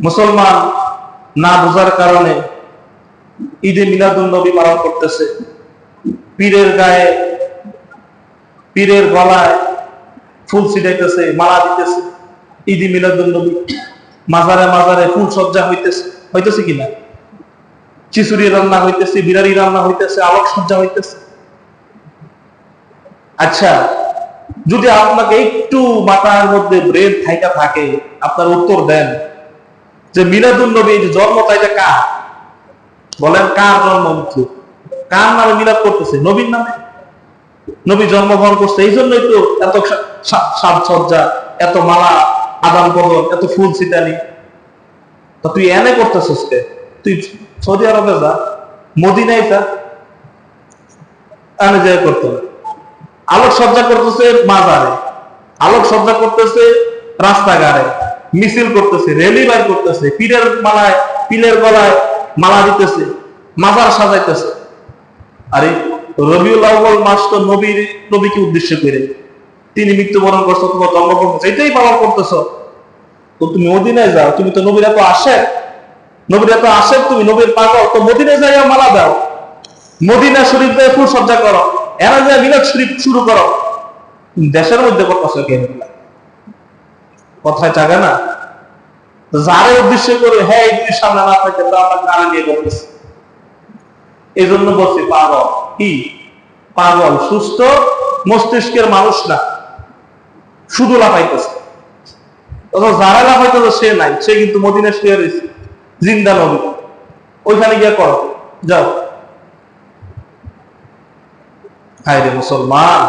মুসলমান না বোঝার কারণে ঈদে মিলাদুন নবী পালন করতেছে, পীরের গায়ে পীরের গলায় ফুল ছিটাইতেছে, মালা দিতেছে, ঈদে মিলাদুন নবী। মাজারে মাজারে ফুল সজ্জা হইতেছে কিনা, খিচুড়ি রান্না হইতেছে, বিরারি রান্না হইতেছে, আলোক সজ্জা হইতেছে। আচ্ছা, যদি আপনাকে একটু মাথার মধ্যে ব্রেন থাইকা থাকে, আপনার উত্তর দেন যে মিলাদুন নবী যে জন্মটা এটা কার? বলেন কার জন্ম? কার নামে মিলাদ করতেছে? নবীর নামে। নবী জন্মগ্রহণ করছে, এই জন্যই তো এত সাজসজ্জা, এত মালা আদান প্রদান, এত ফুল ছিটানি। তা তুই এনে করতেছিস কে? তুই সৌদি আরবে যা, মদিনায় যা, এনে যাই করতে হবে। আলোক সজ্জা করতেছে মাজারে, আলোক সজ্জা করতেছে রাস্তাঘাটে, মিছিল করতেছে, রেলি বাইর করতেছে, পীরের গলায় মালা দিতেছে, মাজার সাজাইতেছে। আরে রবিউল আউয়াল মাস তো নবীকে উদ্দেশ্য করে, তিনি মৃত্যুবরণ করছো, তোমার জন্মগ্রহণ করছো, এটাই পালন করতেছো। তো তুমি মদিনায় যাও, তুমি তো নবীর এত আসে, তুমি নবীর পাগল, তো মদিনায় যাই মালা দাও, মদিনা শরীফ দিয়ে ফুল সজ্জা করো, এরা যায় মিলাদ শরীফ শুরু করো। দেশের মধ্যে করতেছো কেন? কথায় জাগে না? যারে উদ্দেশ্য করে হ্যাঁ এই জিনিস সামনে না থাকে, তো আমরা কানে নিয়ে বলতেছি। এই জন্য বলছি পাগল। কি পাগল? সুস্থ মস্তিষ্কের মানুষ না, শুধু লাফাইতেছে। যারা লাফাইতেছে সে নাই, সে কিন্তু মদিনা শুয়ে রয়েছে, জিন্দা নবী। ওইখানে গিয়ে করো, যাও। হায় রে মুসলমান!